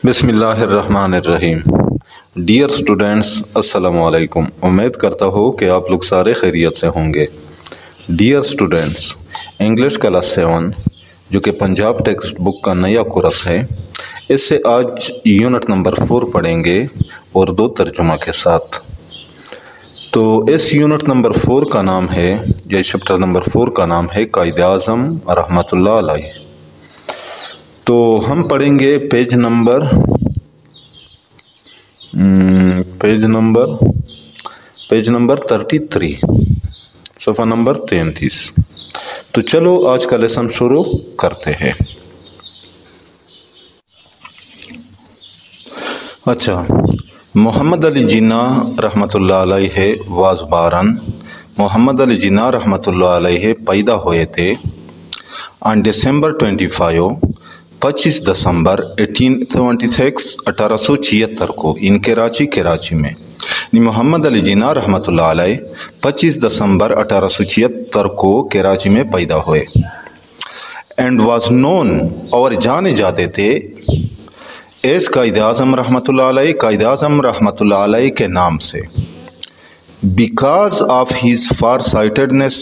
بسم اللہ الرحمن الرحیم۔ ڈیئر اسٹوڈینٹس، السلام علیکم۔ امید کرتا ہوں کہ آپ لوگ سارے خیریت سے ہوں گے۔ ڈیئر اسٹوڈینٹس، انگلش کلاس 7 جو کہ پنجاب ٹیکسٹ بک کا نیا کورس ہے، اس سے آج یونٹ نمبر 4 پڑھیں گے اردو ترجمہ کے ساتھ۔ تو اس یونٹ نمبر 4 کا نام ہے، یا چیپٹر نمبر 4 کا نام ہے قائد اعظم رحمۃ اللہ علیہ۔ تو ہم پڑھیں گے پیج نمبر 33، صفحہ نمبر 33۔ تو چلو آج کا لیسن شروع کرتے ہیں۔ اچھا، محمد علی جناح رحمۃ اللہ علیہ واز بارن۔ محمد علی جناح رحمۃ اللہ علیہ پیدا ہوئے تھے آن ڈسمبر 25 دسمبر 1876 کو ان کراچی میں۔ محمد علی جناح رحمۃ اللہ علیہ 25 دسمبر 1876 کو کراچی میں پیدا ہوئے۔ اینڈ واز نون، اور جانے جاتے تھے ایس قائد اعظم رحمۃ اللہ علیہ، قائد اعظم رحمۃ اللہ علیہ کے نام سے، because of his far sightedness,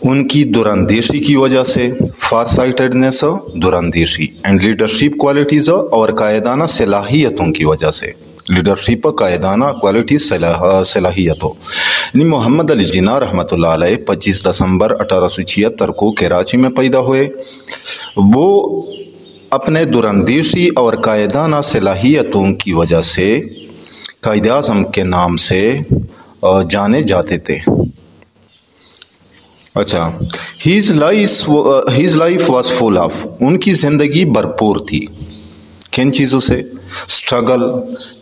ان کی دوراندیشی کی وجہ سے، فار سائٹڈنیس دوراندیشی، اینڈ لیڈرشپ کوالٹیز، اور قائدانہ صلاحیتوں کی وجہ سے، لیڈرشپ قائدانہ کوالٹیز صلاحیتوں۔ محمد علی جناح رحمۃ اللہ علیہ 25 دسمبر 1876 کو کراچی میں پیدا ہوئے۔ وہ اپنے دوراندیشی اور قائدانہ صلاحیتوں کی وجہ سے قائد اعظم کے نام سے جانے جاتے تھے۔ اچھا، his life was full of, ان کی زندگی بھرپور تھی کن چیزوں سے؟ اسٹرگل،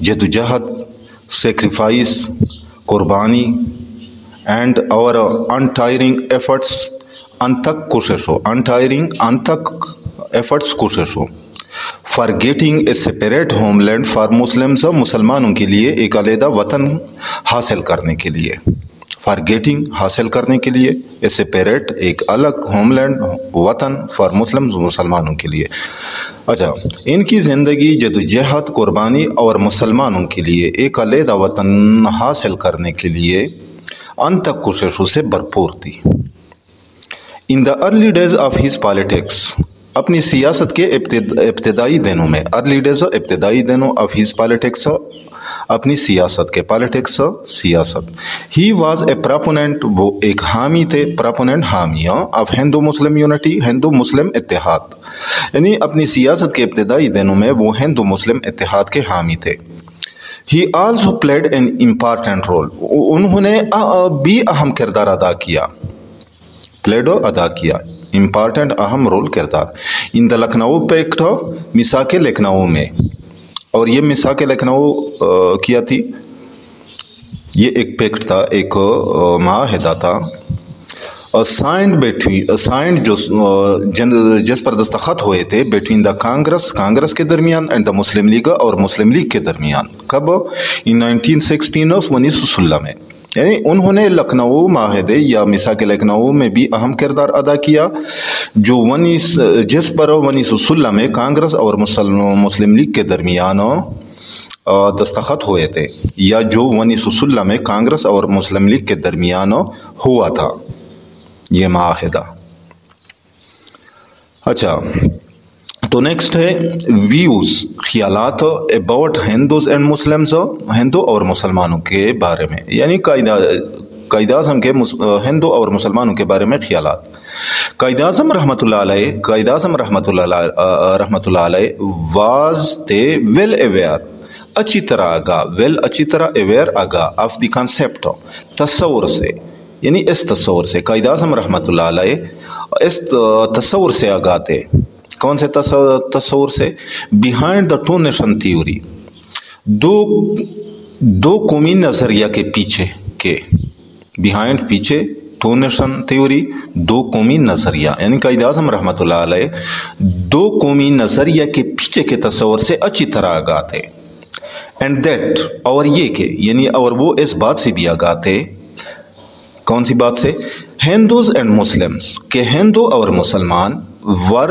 جدوجہد، سیکریفائس، قربانی، اینڈ اور انٹائرنگ ایفرٹس، انتھک کوششوں، کوششوں، for getting a separate home land for Muslims, مسلمانوں کے لیے ایک علیحدہ وطن حاصل کرنے کے لیے، فار گیٹنگ حاصل کرنے کے لیے، اے سیپریٹ ایک الگ ہوم لینڈ وطن فار مسلمز، مسلمانوں کے لیے۔ اچھا، ان کی زندگی جدوجہد، قربانی اور مسلمانوں کے لیے ایک علیحدہ وطن حاصل کرنے کے لیے انتھک کوششوں سے بھرپور تھی۔ In the early days of his politics, اپنی سیاست کے ابتدائی دنوں میں، ارلی ڈیز ابتدائی دنوں آف ہز پالیٹکس، اپنی سیاست کے، پالیٹکس سیاست، ہی واز اے پراپوننٹ، وہ ایک حامی تھے، پراپوننٹ حامی آف ہندو مسلم یونٹی، ہندو مسلم اتحاد، یعنی اپنی سیاست کے ابتدائی دنوں میں وہ ہندو مسلم اتحاد کے حامی تھے۔ He also played an important role, انہوں نے بھی اہم کردار ادا کیا، ادا کیا، امپارٹنٹ اہم رول کردار، ان دا لکھنؤ پیکٹ، میثاق لکھنؤ میں۔ اور یہ میثاق لکھنؤ کیا تھی؟ یہ ایک پیکٹ تھا، ایک معاہدہ تھا، سائنڈ جو جس پر دستخط ہوئے تھے بٹوین دا کانگریس کے درمیان اینڈ دا مسلم لیگ، اور مسلم لیگ کے درمیان، کب؟ ان 1916 میں۔ یعنی انہوں نے لکھنؤ معاہدے یا میثاق لکھنؤ میں بھی اہم کردار ادا کیا، جو جس پر 1916 میں کانگریس اور مسلم لیگ کے درمیان دستخط ہوئے تھے، یا جو 1916 میں کانگریس اور مسلم لیگ کے درمیان ہوا تھا یہ معاہدہ۔ اچھا، تو نیکسٹ ہے ویوز، خیالات اباؤٹ ہندوز اینڈ مسلمز، ہندو اور مسلمانوں کے بارے میں، یعنی قائد اعظم کے ہندو اور مسلمانوں کے بارے میں خیالات۔ قائد اعظم رحمۃ اللہ علیہ واز دے ویل اویئر، اچھی طرح اویئر آگاہ آف دی کنسیپٹ، تصور سے، یعنی اس تصور سے، قائد اعظم رحمۃ اللہ علیہ اس تصور سے آگاہ تھے۔ کون سے تصور سے؟ Behind the two nation theory, دو قومی نظریہ کے پیچھے کے، بیہائنڈ پیچھے، ٹو نیشن تھیوری دو قومی نظریہ، یعنی قائد اعظم رحمۃ اللہ علیہ دو قومی نظریہ کے پیچھے کے تصور سے اچھی طرح آگاہ تھے۔ اینڈ دیٹ، اور یہ کہ، یعنی اور وہ اس بات سے بھی آگاہ تھے، کون سی بات سے؟ ہندوز اینڈ مسلمس، کہ ہندو اور مسلمان ور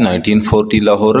1940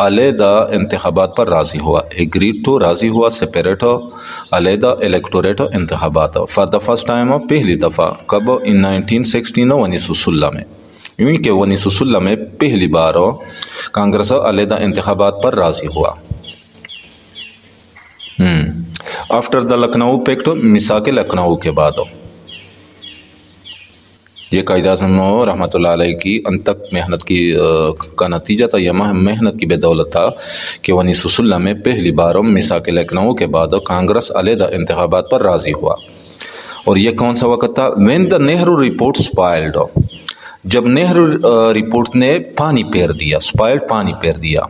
علیحدہ انتخابات پر راضی ہوا. ایگریڈ ٹو راضی ہوا سپریٹ علیحدہ الیکٹوریٹ انتخابات فار دا فرسٹ ٹائم پہلی دفعہ کب ان 1916 1916 میں یعنی کہ 1916 میں پہلی بار کانگریس علیحدہ انتخابات پر راضی ہوا. آفٹر دا لکھنؤ پیکٹ میثاق لکھنؤ کے بعد یہ قائد اعظم رحمۃ اللہ علیہ کی انتک محنت کی کا نتیجہ تھا. یہ محنت کی بدولت تھا کہ 1916 میں پہلی بار میثاق لکھنؤ کے بعد کانگریس علیحدہ انتخابات پر راضی ہوا. اور یہ کون سا وقت تھا؟ وین دا نہرو رپورٹ اسپائلڈ، جب نہرو رپورٹ نے پانی پیر دیا، اسپائلڈ پانی پیر دیا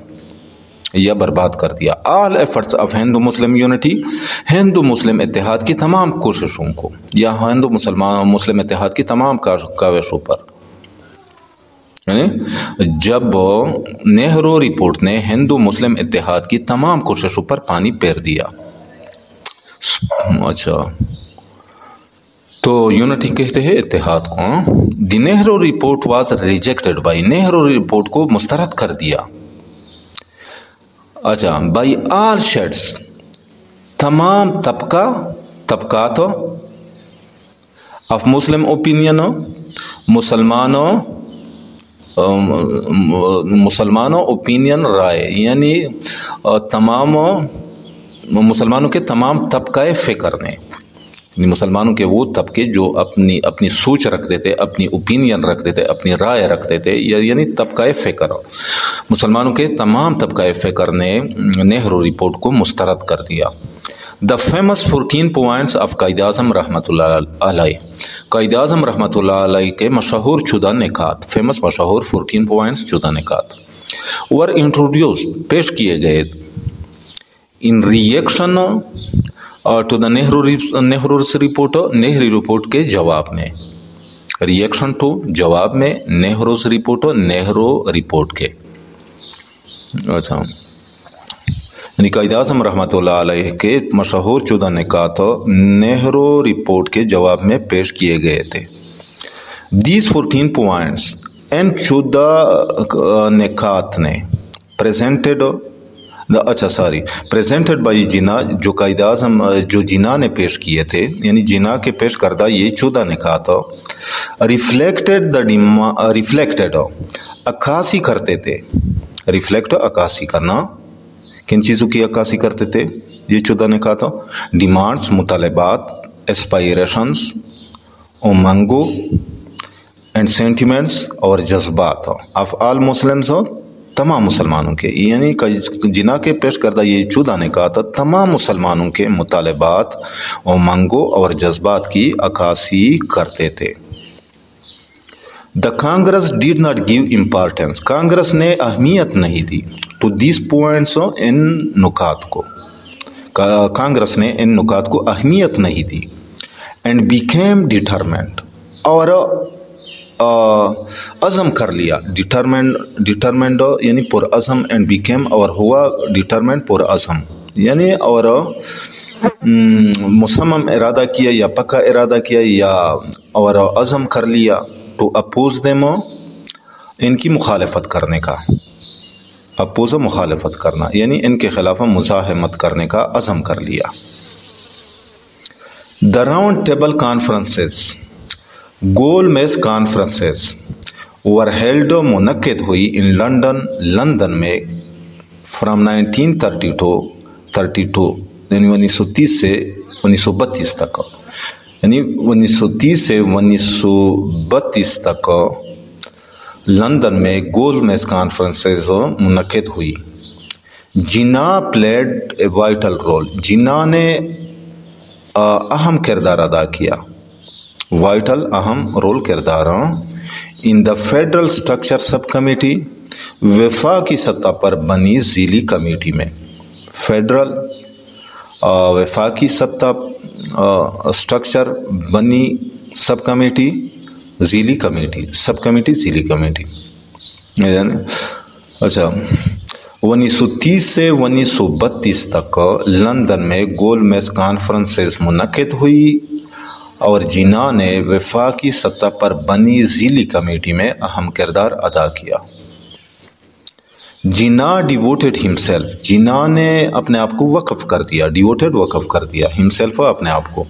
یا برباد کر دیا. All efforts of Hindu Muslim unity, ہندو مسلم اتحاد کی تمام کوششوں کو یا ہندو مسلم اتحاد کی تمام کاوشوں پر، یعنی جب نہرو رپورٹ نے ہندو مسلم اتحاد کی تمام کوششوں پر پانی پیر دیا. اچھا تو یونٹی کہتے ہیں اتحاد کو. The Nehru report was rejected by, Nehru report کو مسترد کر دیا. اچھا بائی آل شیڈس، تمام طبقات آف مسلم اوپینین، مسلمانوں اوپینین رائے، یعنی تمام مسلمانوں کے تمام طبقۂ فکر نے، مسلمانوں کے وہ طبقے جو اپنی سوچ رکھتے تھے، اپنی اوپینین رکھتے تھے، اپنی رائے رکھتے تھے، یعنی طبقۂ فکر، مسلمانوں کے تمام طبقۂ فکر نے نہرو رپورٹ کو مسترد کر دیا. The famous 14 points of Quaid Azam رحمۃ اللہ علیہ، قائد اعظم رحمۃ اللہ علیہ کے مشہور شدہ نکات، فیمس مشہور 14 پوائنٹس شدہ نکات ور انٹروڈیوسڈ، پیش کیے گئے in reaction to the Nehru report, Nehru report کے جواب میں، ریئیکشن ٹو جواب میں نہرو رپورٹ، نہرو رپورٹ کے. اچھا یعنی قائد اعظم رحمۃ اللہ علیہ کے مشہور شدہ نکات نہرو رپورٹ کے جواب میں پیش کیے گئے تھے. دیز 14 پوائنٹس ان شدہ نکات نے پریزنٹڈ بائی جنا، جو قائد اعظم جو جنا نے پیش کیے تھے، یعنی جنا کے پیش کردہ یہ چودہ نکات ریفلیکٹڈ عکاسی کرتے تھے. ریفلیکٹ عکاسی کرنا، کن چیزوں کی عکاسی کرتے تھے یہ چودہ نکات؟ ڈیمانڈس مطالبات، اسپائریشنس، امنگوں اینڈ سینٹیمنٹس اور جذبات آف آل مسلمز، تمام مسلمانوں کے، یعنی جنا کے پیش کردہ یہ چودہ نکات تمام مسلمانوں کے مطالبات، امنگوں اور جذبات کی عکاسی کرتے تھے. The Congress did not give importance, Congress نے اہمیت نہیں دی ٹو دیز پوائنٹس، ان نکات کو، کانگریس نے ان نکات کو اہمیت نہیں دی. اینڈ بیکیم ڈیٹرمنٹ، اور عزم کر لیا، ڈیٹرمنڈ یعنی پر عزم، اینڈ بیکیم اور ہوا ڈیٹرمنٹ پر عزم، یعنی اور مصمم ارادہ کیا یا پکا ارادہ کیا یا اور عزم کر لیا ٹو اپوز دیم، ان کی مخالفت کرنے کا، اپوز مخالفت کرنا یعنی ان کے خلاف مزاحمت کرنے کا عزم کر لیا. دا راؤنڈ ٹیبل کانفرنسز، گول میز کانفرنسز ور ہیلڈ، منعقد ہوئی ان لندن میں فرام 1932 یعنی 1930 سے 1932 تک، یعنی 1930 سے 1932 تک لندن میں گول میز کانفرنسز منعقد ہوئی. جنا پلیڈ اے وائٹل رول، جنا نے اہم کردار ادا کیا، وائٹل اہم رول کردار. In the federal structure sub committee, وفاقی سطح پر بنی ذیلی کمیٹی میں، فیڈرل وفاقی سطح اسٹرکچر بنی سب کمیٹی، ذیلی کمیٹی، سب کمیٹی ذیلی کمیٹی. اچھا 1930 سے 1932 تک لندن میں گول میز کانفرنسز منعقد ہوئی اور جنا نے وفاقی سطح پر بنی ذیلی کمیٹی میں اہم کردار ادا کیا. جینا ڈیووٹیڈ ہمسیلف، جینا نے اپنے آپ کو وقف کر دیا، ڈیووٹیڈ وقف کر دیا، ہمسیلف اپنے آپ کو،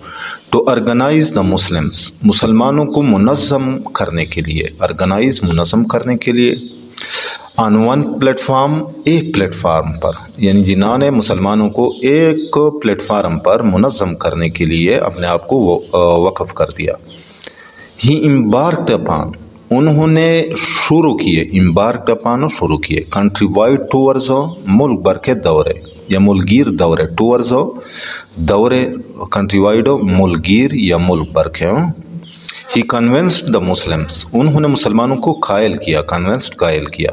ٹو آرگنائز دا مسلمس، مسلمانوں کو منظم کرنے کے لیے، آرگنائز منظم کرنے کے لیے، آن ون پلیٹ فارم، ایک پلیٹ فارم پر، یعنی جنہوں نے مسلمانوں کو ایک پلیٹ فارم پر منظم کرنے کے لیے اپنے آپ کو وقف کر دیا۔ ہی امبارکڈ اپان، انہوں نے شروع کیے، امبارکڈ اپان شروع کیے، کنٹری وائڈ ٹورز، ملک بھر کے دورے یا ملگیر دورے، ٹورز دورے، کنٹری وائڈ ملگیر یا ملک بھر کے۔ ہی کنونسڈ دا مسلمس، انہوں نے مسلمانوں کو قائل کیا، کنونسڈ قائل کیا،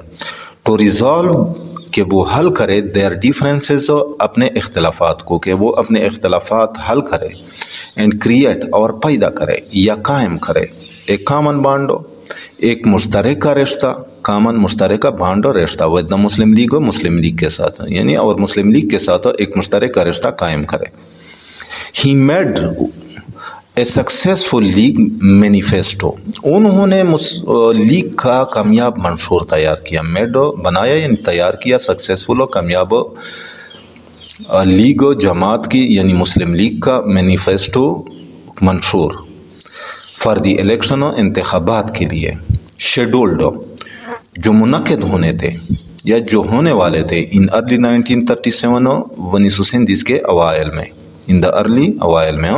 ٹو ریزالو، کہ وہ حل کرے، دیئر ڈیفرنسز، اپنے اختلافات کو، کہ وہ اپنے اختلافات حل کرے، اینڈ کریٹ، اور پیدا کرے یا قائم کرے، ایک کامن بانڈو، ایک مشترکہ رشتہ، کامن مشترکہ بانڈو رشتہ، with the Muslim league, Muslim league کے ساتھ، یعنی اور مسلم لیگ کے ساتھ ایک مشترکہ رشتہ قائم کرے۔ He made a successful league manifesto, انہوں نے لیگ کا کامیاب منشور تیار کیا، میڈ بنایا یعنی تیار کیا، سکسیسفل اور کامیاب لیگ جماعت کی یعنی مسلم لیگ کا مینیفیسٹو منشور، فار دی الیکشن، انتخابات کے لیے، شیڈولڈ، جو منعقد ہونے تھے یا جو ہونے والے تھے، ان ارلی 1937، 1937 کے اوائل میں، ان دا ارلی اوائل میں،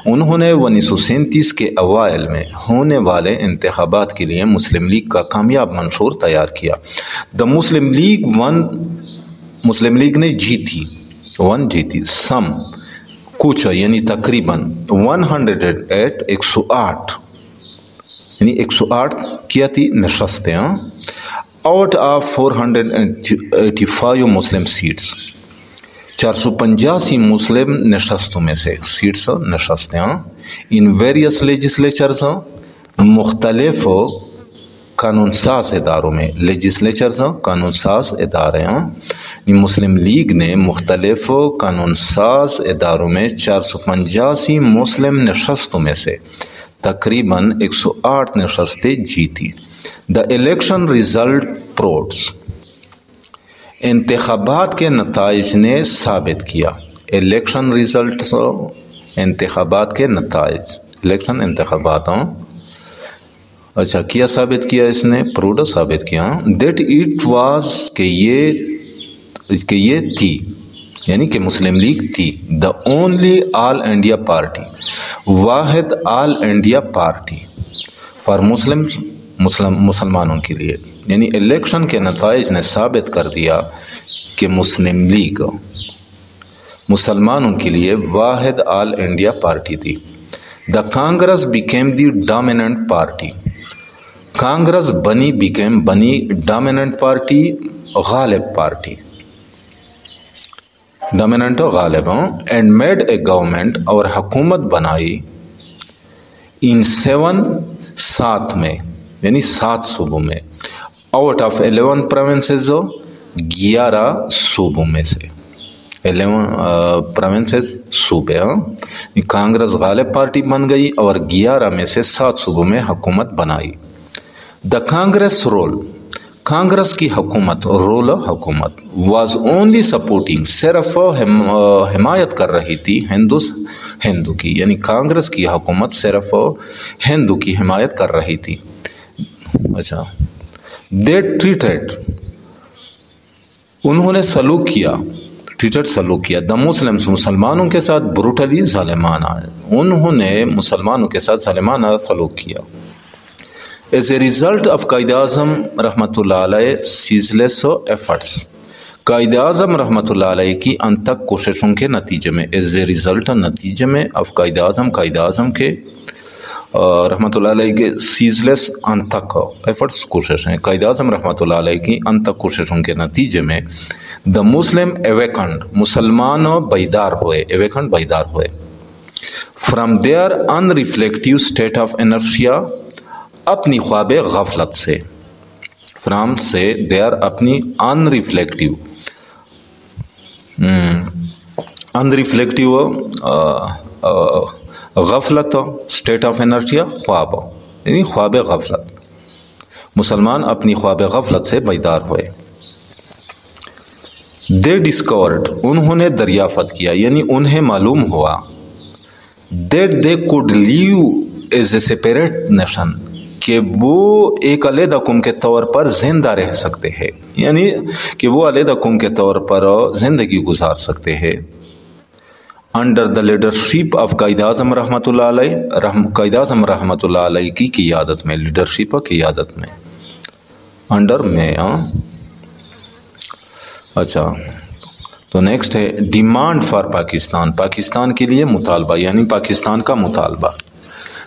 انہوں نے 1937 کے اوائل میں ہونے والے انتخابات کے لیے مسلم لیگ کا کامیاب منشور تیار کیا۔ دا مسلم لیگ ون، مسلم لیگ نے جیتی، جیتی، سم، کچھ، یعنی تقریباً 108، 108، یعنی 108 کیا تھی نشستیں، آؤٹ آف 485 مسلم سیٹس، 485 مسلم نشستوں میں سے، سیٹس نشستیں، ان ویریس لیجسلیچرز، مختلف قانون ساز اداروں میں، لیجسلیچرز قانون ساز ادارے ہیں، مسلم لیگ نے مختلف قانون ساز اداروں میں 485 مسلم نشستوں میں سے تقریباً 108 نشستیں جیتی۔ دا الیکشن ریزلٹ پروڈز، انتخابات کے نتائج نے ثابت کیا، الیکشن ریزلٹس، انتخابات کے نتائج، الیکشن انتخابات، اچھا کیا ثابت کیا اس نے، پروڈ ثابت کیا، دیٹ اٹ واز، کہ یہ تھی، یعنی کہ مسلم لیگ تھی، the only all India party, واحد آل انڈیا پارٹی، فار مسلمانوں کے لیے، یعنی الیکشن کے نتائج نے ثابت کر دیا کہ مسلم لیگ مسلمانوں کے لیے واحد آل انڈیا پارٹی تھی۔ The Congress became the dominant party, Congress بنی ڈومیننٹ پارٹی، غالب پارٹی، ڈومیننٹ غالب، اینڈ میڈ اے گورنمنٹ، اور حکومت بنائی، ان 7 میں، یعنی 7 صوبوں میں، آؤٹ آف 11 پروونسز، 11 صوبوں میں سے، 11 پروونسز صوبے، کانگریس غالب پارٹی بن گئی اور 11 میں سے 7 صوبوں میں حکومت بنائی۔ دا کانگریس رول، کانگریس کی حکومت، رول حکومت، واز اونلی سپورٹنگ، صرف حمایت کر رہی تھی، ہندو کی، یعنی کانگریس کی حکومت صرف ہندو کی حمایت کر رہی تھی۔ اچھا، they treated، انہوں نے سلوک کیا، سلوک کیا، دا مسلمس، مسلمانوں کے ساتھ بروٹلی، ظالمانہ، انہوں نے مسلمانوں کے ساتھ ظالمانہ سلوک کیا۔ As a result of Quaid Azam رحمۃ اللہ علیہ سیزلیس ایفرٹس، قائد اعظم رحمۃ اللہ علیہ کی انتھک کوششوں کے نتیجے میں، ایز اے ریزلٹ، نتیجے میں، آف قائد اعظم کے رحمۃ اللہ علیہ کے سیزلیس انتھک ایفرٹس، کوششیں، قائد اعظم رحمۃ اللہ علیہ کی انتھک کوششوں کے نتیجے میں، دا مسلم اویکنڈ، مسلمان بیدار ہوئے، اویکنڈ بیدار ہوئے، from there in reflective state of inertia, اپنی خواب غفلت سے، فرام سے دیئر، اپنی ان ریفلیکٹیو غفلت، اسٹیٹ آف انرشیا، خواب، یعنی خواب غفلت، مسلمان اپنی خواب غفلت سے بیدار ہوئے۔ دے ڈسکورڈ انہوں نے دریافت کیا یعنی انہیں معلوم ہوا that they could live as a separate nation کہ وہ ایک علیحدہ قوم کے طور پر زندہ رہ سکتے ہیں یعنی کہ وہ علیحدہ قوم کے طور پر زندگی گزار سکتے ہیں under the leadership of Quaid Azam رحمۃ اللہ علیہ قائد اعظم رحمۃ اللہ علیہ کی قیادت میں لیڈرشپ قیادت میں انڈر میں اچھا تو نیکسٹ ہے ڈیمانڈ فار پاکستان پاکستان کے لیے مطالبہ یعنی پاکستان کا مطالبہ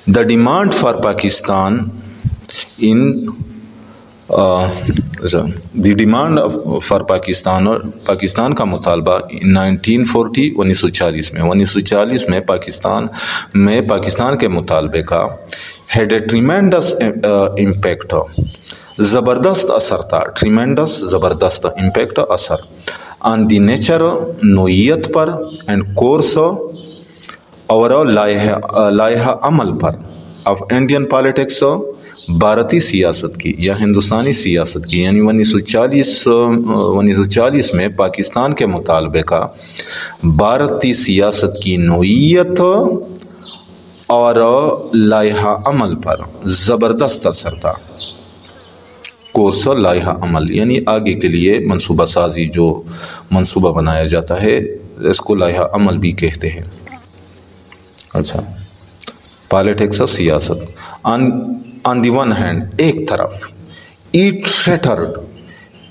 the demand for Pakistan in the demand for Pakistan اور پاکستان کا مطالبہ 1940 میں پاکستان کے مطالبے کا ہیڈ اے ٹریمینڈس امپیکٹ زبردست اثر تھا ٹریمینڈس زبردست امپیکٹ اثر آن دی نیچر نوعیت پر اینڈ کورس اور لائحہ عمل پر آف انڈین پالیٹکس بھارتی سیاست کی یا ہندوستانی سیاست کی یعنی 1940 میں پاکستان کے مطالبے کا بھارتی سیاست کی نوعیت اور لائحہ عمل پر زبردست اثر تھا کورس اور لائحہ عمل یعنی آگے کے لیے منصوبہ سازی جو منصوبہ بنایا جاتا ہے اس کو لائحہ عمل بھی کہتے ہیں اچھا پالیٹکس اور سیاست آن دی ون ہینڈ ایک طرف ایٹ شیٹرڈ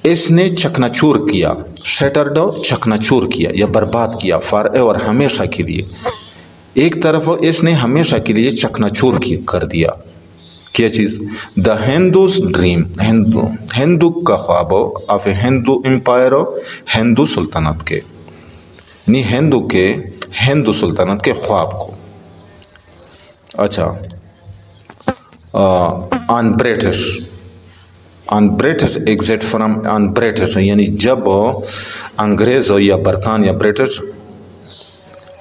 اس نے چکنا چور کیا شیٹرڈ چکنا چور کیا یا برباد کیا فار ایور ہمیشہ کے لیے ایک طرف اس نے ہمیشہ کے لیے چکنا چور کر دیا کیا چیز دا ہندوز ڈریم ہندو کا خواب آف اے ہندو امپائر ہندو سلطنت کے یعنی ہندو سلطنت کے خواب کو اچھا on British exit from on British یعنی جب انگریز یا برطانیہ برٹش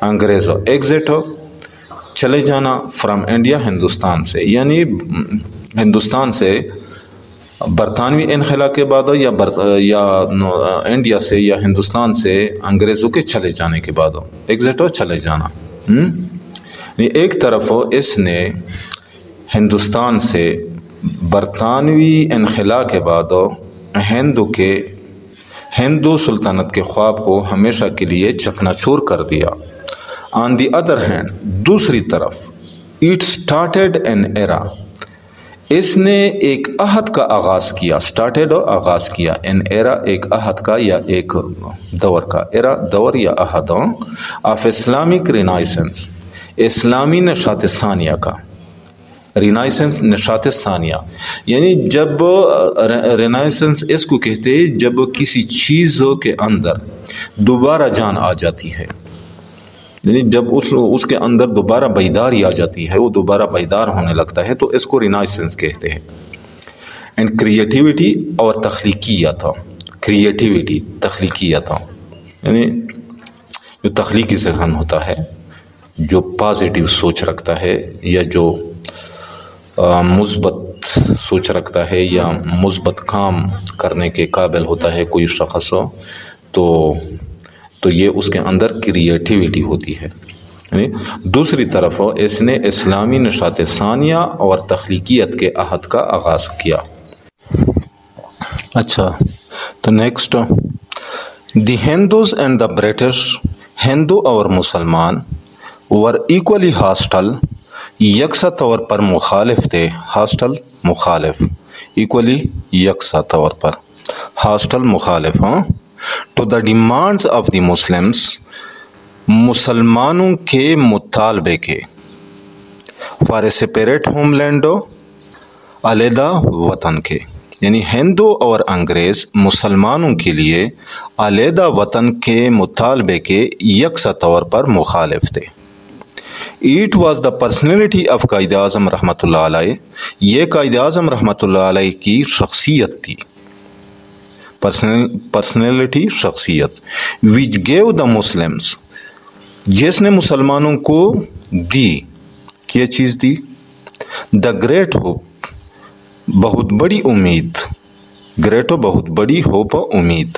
انگریز ایگزٹ چلے جانا فرام انڈیا ہندوستان سے یعنی ہندوستان سے برطانوی انخلا کے بعد یا انڈیا سے یا ہندوستان سے انگریزوں کے چلے جانے کے بعد ایگزٹ چلے جانا ایک طرف اس نے ہندوستان سے برطانوی انخلا کے بعد ہندو سلطنت کے خواب کو ہمیشہ کے لیے چکنا چور کر دیا آن دی ادر ہینڈ دوسری طرف اٹ سٹارٹیڈ این ایرا اس نے ایک عہد کا آغاز کیا سٹارٹیڈ آغاز کیا این ایرا ایک عہد کا یا ایک دور کا ایرا دور یا عہد آف اسلامک رینائسنس اسلامی نشاط ثانیہ کا رینائسنس نشاط ثانیہ یعنی جب رینائسنس اس کو کہتے ہیں جب کسی چیز کے اندر دوبارہ جان آ جاتی ہے یعنی جب اس کے اندر دوبارہ بیداری آ جاتی ہے وہ دوبارہ بیدار ہونے لگتا ہے تو اس کو رینائسنس کہتے ہیں اینڈ کریٹیوٹی اور تخلیقیت تخلیقیت یعنی جو تخلیقی ذہن ہوتا ہے جو پازیٹیو سوچ رکھتا ہے یا جو مثبت سوچ رکھتا ہے یا مثبت کام کرنے کے قابل ہوتا ہے کوئی شخص تو یہ اس کے اندر کریٹیوٹی ہوتی ہے یعنی دوسری طرف اس نے اسلامی نشاط ثانیہ اور تخلیقیت کے عہد کا آغاز کیا اچھا تو next the Hindus and the British Hindu اور مسلمان ور ایکولی ہاسٹل یکساں طور پر مخالف تھے ہاسٹل مخالف ایکولی یکساں طور پر ہاسٹل مخالف to the demands of the Muslims مسلمانوں کے مطالبے کے for a separate home land علیحدہ وطن کے یعنی ہندو اور انگریز مسلمانوں کے لیے علیحدہ وطن کے مطالبے کے یکساں طور پر مخالف تھے it was the personality of Quaid Azam رحمۃ اللہ علیہ یہ قائد اعظم رحمۃ اللہ علیہ کی شخصیت تھی پرسنالٹی شخصیت وچ گیو دا مسلمس جس نے مسلمانوں کو دی کیا چیز دی دا گریٹ ہوپ بہت بڑی امید گریٹ بہت بڑی ہوپ امید